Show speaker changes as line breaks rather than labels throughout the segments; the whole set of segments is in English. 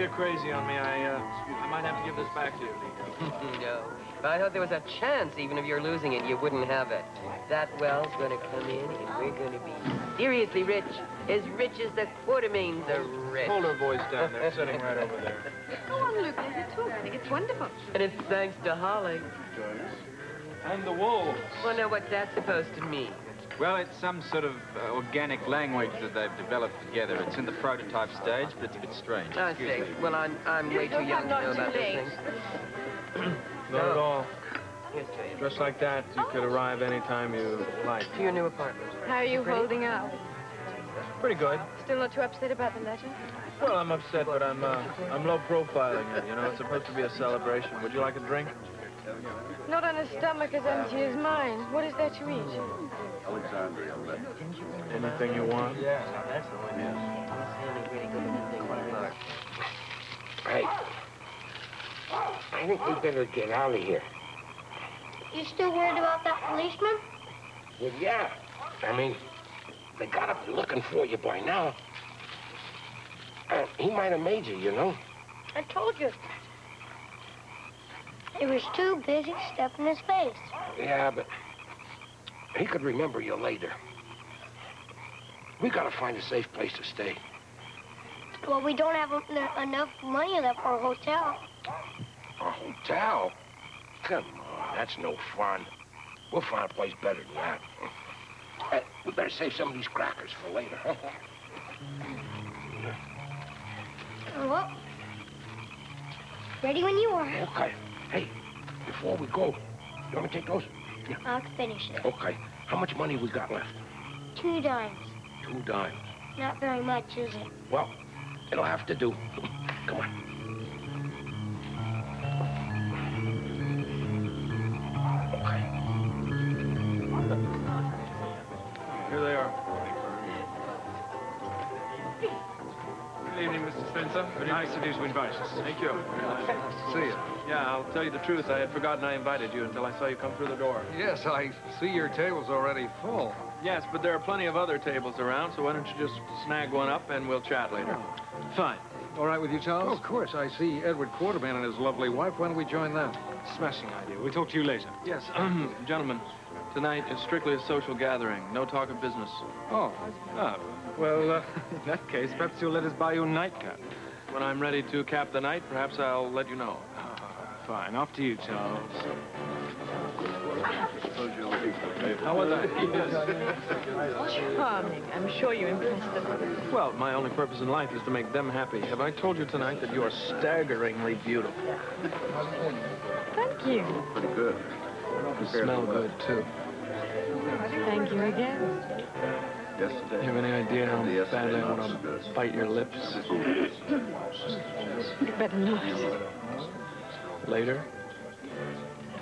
you're crazy on me. I might have to give this back to you.
No. But I thought there was a chance, even if you're losing it, you wouldn't have it. That well's gonna come in, and we're gonna be seriously rich. As rich as the Quartermains are rich.
Hold her voice down there, sitting right over there.
Go on, Luke, let her talk. I think it's wonderful.
And it's thanks to Holly.
And the wolves.
Well, now, what's that supposed to mean?
Well, it's some sort of organic language that they've developed together. It's in the prototype stage, but it's a bit strange.
I see. Well, I'm way too young to know about those things.
Not at all.
Yes, Jane.
Just like that, you could arrive anytime you like.
To your new apartment.
How are you holding out?
Pretty good.
Still not too upset about the letter?
Well, I'm upset, but I'm low profiling it. You know, it's supposed to be a celebration. Would you like a drink?
Not on a stomach as empty as mine. What is that you eat?
Anything you want?
Yeah, that's the one.
Hey, I think we better get out of here.
You still worried about that policeman?
Well, yeah. I mean, they gotta be looking for you by now. He might have made you, you know.
I told you. He was too busy stuffing his face.
Yeah, but he could remember you later. We gotta find a safe place to stay.
Well, we don't have enough money left for a hotel.
A hotel? Come on, that's no fun. We'll find a place better than that. We better save some of these crackers for later, huh?
Well, ready when you are.
Okay. Hey, before we go, you want me to take those? Yeah.
I'll finish it.
Okay. How much money we got left?
2 dimes.
2 dimes.
Not very much, is it?
Well, it'll have to do. Come on. Okay.
Here they are. Good evening, Mr. Spencer. Nice of you to invite us. Thank you. Nice to see you. Yeah, I'll tell you the truth. I had forgotten I invited you until I saw you come through the door.
Yes, I see your table's already full.
Yes, but there are plenty of other tables around, so why don't you just snag one up and we'll chat later.
Fine. All right with you, Charles? Oh, of course. I see Edward Quarterman and his lovely wife. Why don't we join them?
Smashing idea. We'll talk to you later. Yes, gentlemen, tonight is strictly a social gathering. No talk of business.
Oh.
Well, in that case, perhaps you'll let us buy you a nightcap. When I'm ready to cap the night, perhaps I'll let you know. Fine. Off to you, Charles. How was I?
Charming. I'm sure you impressed them.
Well, my only purpose in life is to make them happy. Have I told you tonight that you are staggeringly beautiful?
Thank you.
Pretty good.
You smell good, too.
Thank you again.
Do you have any idea how badly I want to bite your lips?
You better not.
Later?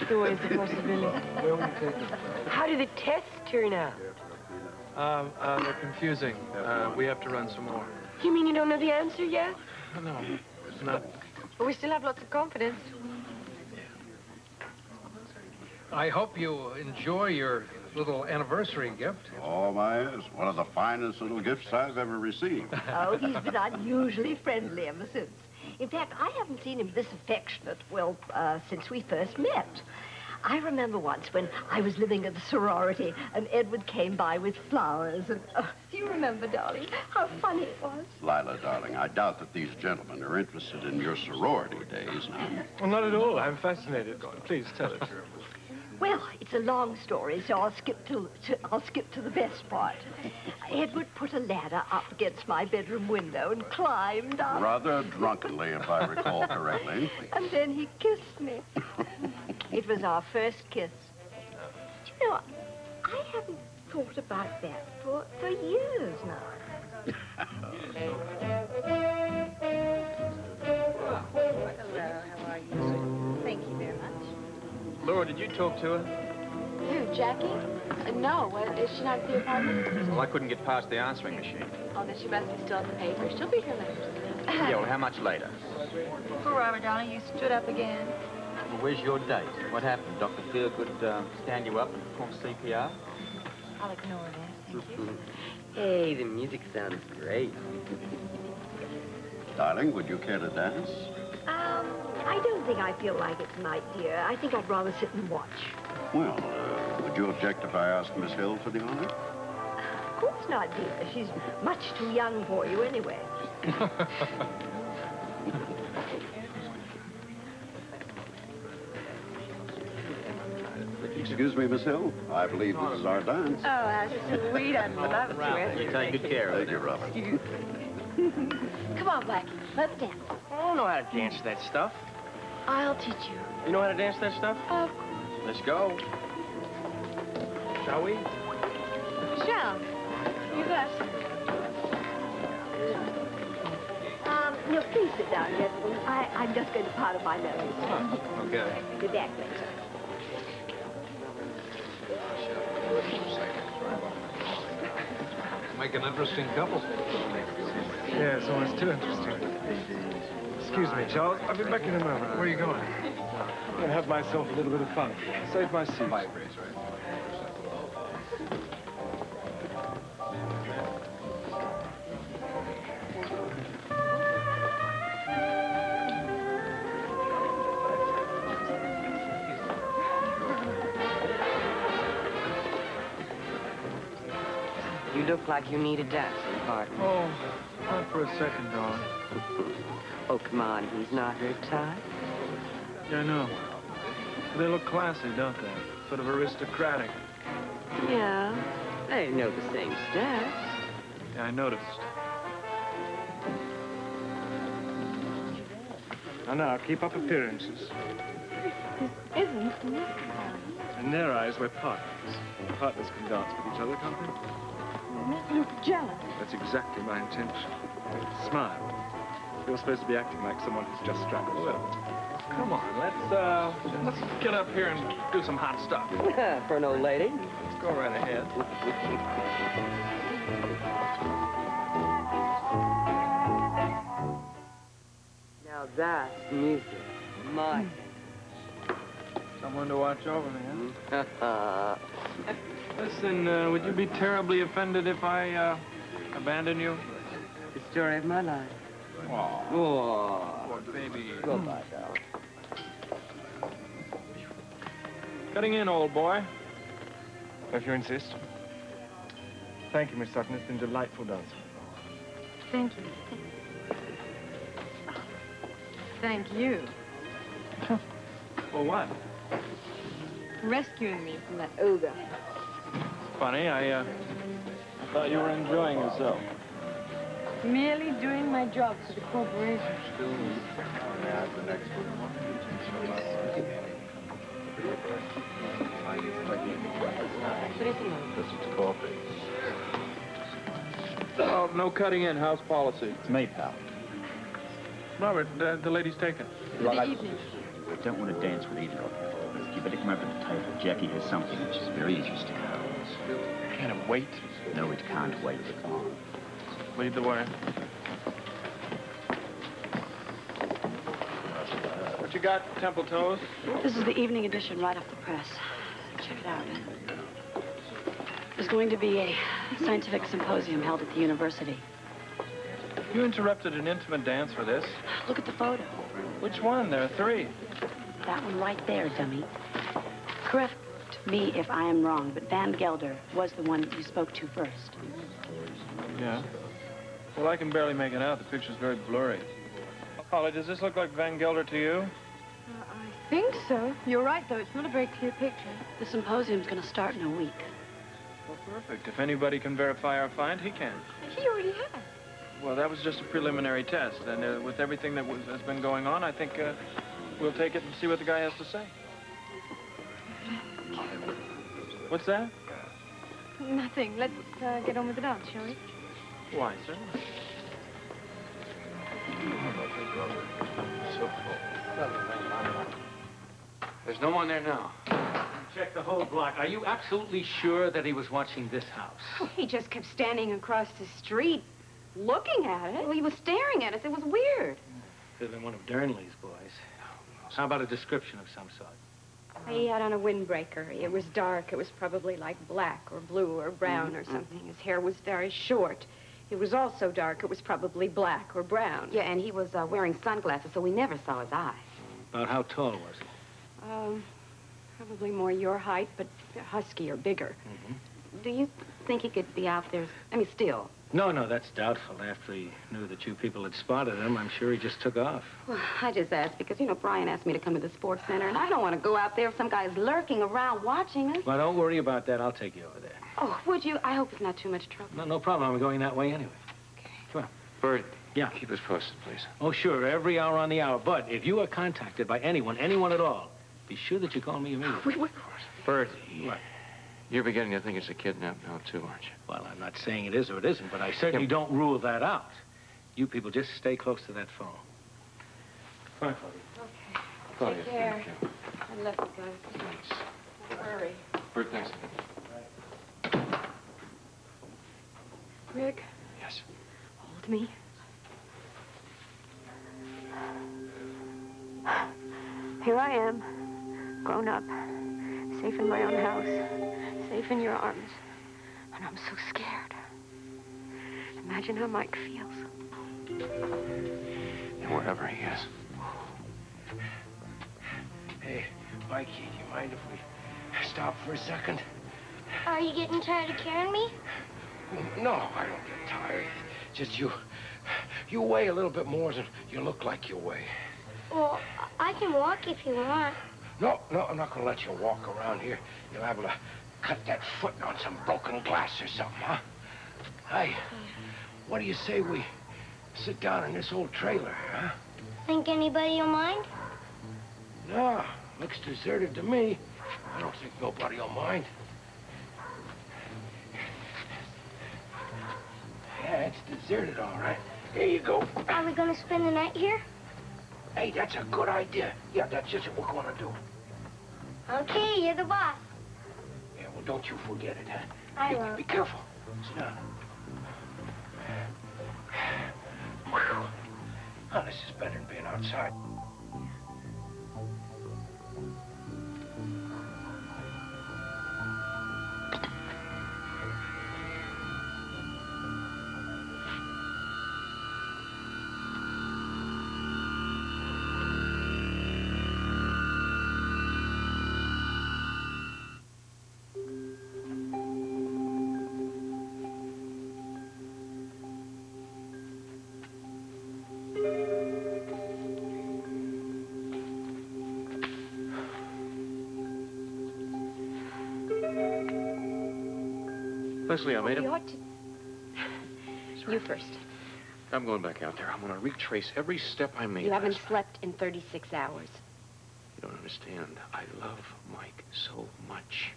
It's always a possibility.
How did the tests turn out?
They're confusing. We have to run some more.
You mean you don't know the answer yet?
No, it's not.
But we still have lots of confidence.
I hope you enjoy your little anniversary gift.
Oh, my, it's one of the finest little gifts I've ever received.
Oh, he's been unusually friendly ever since. In fact, I haven't seen him this affectionate, well, since we first met. I remember once when I was living at the sorority and Edward came by with flowers and... do you remember, darling, how funny it was?
Lila, darling, I doubt that these gentlemen are interested in your sorority days now.
Well, not at all. I'm fascinated. Please tell it.
Well, it's a long story, so I'll skip to the best part. Edward put a ladder up against my bedroom window and climbed up.
Rather drunkenly, if I recall correctly.
And then he kissed me. It was our first kiss. Do you know, I haven't thought about that for years now.
Hello, how are you? Thank you very much.
Laura, did you talk to her?
Who, Jackie? No. Is she not at the apartment?
Well, I couldn't get past the answering machine.
Oh, then she must be still at the paper. She'll be here later.
Yeah, well, how much later?
Poor Robert, darling, you stood up again.
Well, where's your date? What happened? Dr. Feelgood stand you up and perform CPR?
I'll ignore that, thank you.
Hey, the music sounds great.
Darling, would you care to dance?
I don't think I feel like it tonight, dear. I think I'd rather sit and watch.
Well, would you object if I asked Miss Hill for the honor?
Of course not, dear. She's much too young for you anyway.
Excuse me, Miss Hill. I believe this is our dance.
Oh, that's sweet. I'd love to.
You take good care of it.
Thank you, Robert.
Come on, Blackie. Let's dance.
I don't know how to dance that stuff.
I'll teach you.
You know how to dance that stuff?
Of
Let's go. Shall we?
Shall. You bet.
No, please sit down, gentlemen. I'm just going to powder my nose.
Okay.
Be back later.
Make an interesting couple.
Yeah, so it's too interesting. Excuse me, Charles. I'll be back in a moment. Where are you going? I'm going to have myself a little bit of fun. Save my seat.
You look like you need a dancing partner.
Oh, not for a second, darling.
Oh, come on. He's not her type.
Yeah, I know. They look classy, don't they? Sort of aristocratic.
Yeah. They know the same steps.
Yeah, I noticed. Now, keep up appearances.
This isn't.
In their eyes, we're partners. Partners can dance with each other, can't they?
Look jealous.
That's exactly my intention. Smile. You're supposed to be acting like someone who's just struck a well. Come on, let's get up here and do some hot stuff.
For an old lady.
Let's go right ahead.
Now that's music. My.
Someone to watch over me, huh?
Uh,
Listen, would you be terribly offended if I, abandon you?
The story of my life.
Oh, poor baby.
Goodbye, darling.
Cutting in, old boy. If you insist. Thank you, Miss Sutton. It's been delightful dancing.
Thank you. Thank you.
For what?
Rescuing me from that ogre.
Funny, I thought you were enjoying yourself.
Merely doing my job for the corporation. Oh, no cutting in. House policy.
It's me, pal.
Robert, the lady's taken.
For the evening.
I don't want to dance with either of you. You better come over to the table. Jackie has something which is very interesting.
Can it wait?
No, it can't wait.
Lead the way. What you got, Temple Toes?
This is the evening edition right off the press. Check it out. There's going to be a scientific symposium held at the university.
You interrupted an intimate dance for this.
Look at the photo.
Which one? There are three.
That one right there, dummy. Correct me if I am wrong, but Vangelder was the one that you spoke to first.
Yeah. Well, I can barely make it out. The picture's very blurry. Holly, does this look like Vangelder to you?
I think so. You're right, though. It's not a very clear picture.
The symposium's going to start in a week.
Well, perfect. If anybody can verify our find, he can.
He already has.
Well, that was just a preliminary test. And with everything that has been going on, I think we'll take it and see what the guy has to say. What's that?
Nothing. Let's get on with the dance, shall we?
Why, sir?
There's no one there now. Check the whole block. Are you absolutely sure that he was watching this house?
Oh, he just kept standing across the street, looking at it. Well, he was staring at us. It was weird.
Could have been one of Durnley's boys. How about a description of some sort?
He had on a windbreaker. It was dark. It was probably like black or blue or brown or something. His hair was very short. It was all so dark, it was probably black or brown.
Yeah, and he was wearing sunglasses, so we never saw his eyes.
About how tall was he?
Probably more your height, but husky or bigger.
Do you think he could be out there, I mean, still?
No, that's doubtful. After he knew that you people had spotted him, I'm sure he just took off.
Well, I just asked because, you know, Brian asked me to come to the sports center, and I don't want to go out there if some guy's lurking around watching us.
Well, don't worry about that. I'll take you over there.
Oh, would you? I hope it's not too much trouble.
No problem. I'm going that way anyway. Okay. Come on.
Bert.
Yeah.
Keep us posted, please.
Oh, sure. Every hour on the hour. But if you are contacted by anyone at all, be sure that you call me immediately.
Of course. Bert.
What?
You're beginning to think it's a kidnap now, too, aren't you?
Well, I'm not saying it is or it isn't, but I certainly don't rule that out. You people just stay close to that phone. Fine, Claudia.
Okay. Take care. I left you guys.
Thanks.
Hurry.
Bert, thanks.
Rick?
Yes.
Hold me. Here I am, grown up, safe in my own house, safe in your arms. And I'm so scared. Imagine how Mike feels.
And wherever he is. Hey, Mikey, do you mind if we stop for a second?
Are you getting tired of carrying me?
No, I don't get tired. Just you weigh a little bit more than you look like you weigh.
Well, I can walk if you want.
No, I'm not gonna let you walk around here. You'll have to cut that foot on some broken glass or something, huh? Hey, what do you say we sit down in this old trailer, huh?
Think anybody will mind?
No, looks deserted to me. I don't think nobody will mind. Yeah, it's deserted, all right. Here you go.
Are we gonna spend the night here?
Hey, that's a good idea. Yeah, that's just what we're gonna do.
Okay, you're the boss.
Yeah, well, don't you forget it, huh?
I won't.
Be careful. Sit down. Whew. Oh, this is better than being outside. Leslie, I made
We
him.
ought to... You first.
I'm going back out there. I'm going to retrace every step I made.
You haven't slept in 36 hours.
You don't understand. I love Mike so much.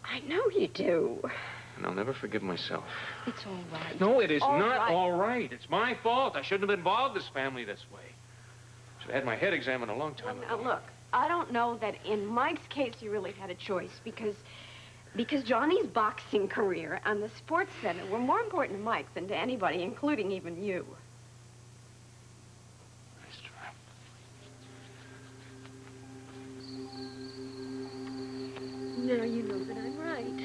I know you do.
And I'll never forgive myself.
It's all right.
No, it is
All
not
right.
all right. It's my fault. I shouldn't have involved this family this way. Should have had my head examined a long time ago.
Now, look, I don't know that in Mike's case you really had a choice because Johnny's boxing career and the sports center were more important to Mike than to anybody, including even you.
That's true.
Now you know that I'm right.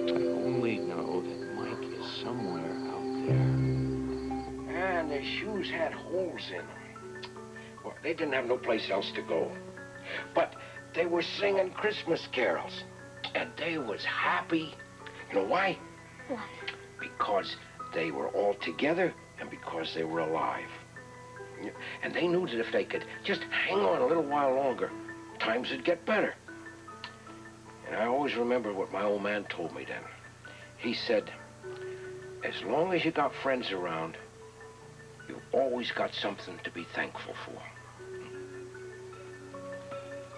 I only know that Mike is somewhere out there. And their shoes had holes in them. Well, they didn't have no place else to go. But they were singing Christmas carols. And they was happy. You know why?
Why?
Because they were all together and because they were alive. And they knew that if they could just hang on a little while longer, times would get better. And I always remember what my old man told me then. He said, as long as you got friends around, you've always got something to be thankful for.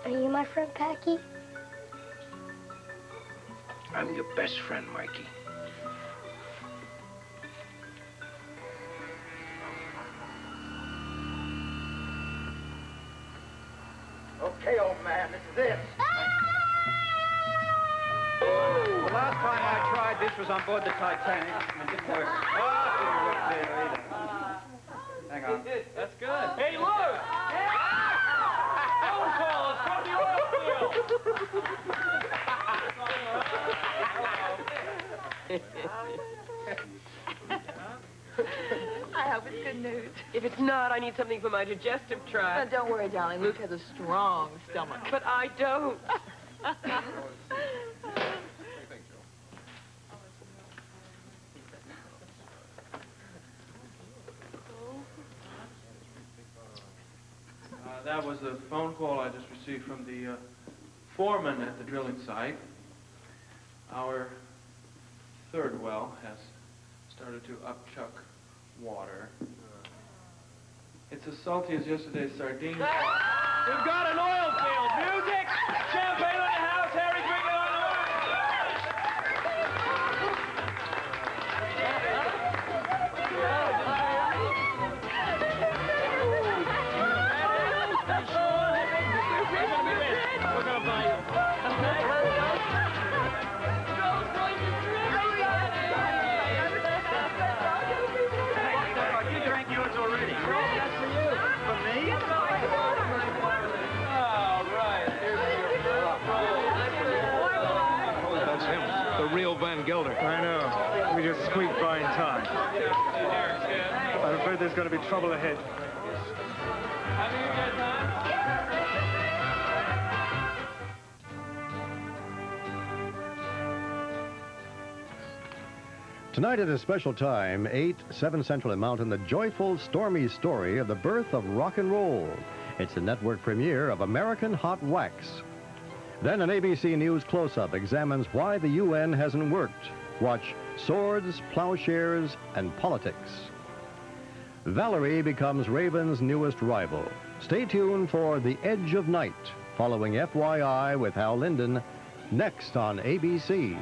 Are you my friend, Packey?
I'm your best friend, Mikey.
Okay, old man, this is it.
The last time I tried this was on board the Titanic, and it didn't work. Oh, it didn't work there either. Hang on.
That's good. Hey, look! Phone call from the oil field.
good news.
If it's not, I need something for my digestive tract.
Don't worry, darling. Luke has a strong stomach.
But I don't.
That was a phone call I just received from the foreman at the drilling site. Our third well has started to upchuck water. It's as salty as yesterday's sardines. We've got an oil field. Music! Champagne on the house. Harry, bring it on
We're gonna buy you.
You drank yours already. That's for you. For me?
That's him, the real Vangelder. I know. We just squeaked by in time. I'm afraid there's going to be trouble ahead.
Tonight at a special time, 8, 7 Central in Mountain, the joyful, stormy story of the birth of rock and roll. It's the network premiere of American Hot Wax. Then an ABC News close-up examines why the UN hasn't worked. Watch Swords, Plowshares, and Politics. Valerie becomes Raven's newest rival. Stay tuned for The Edge of Night, following FYI with Hal Linden, next on ABC.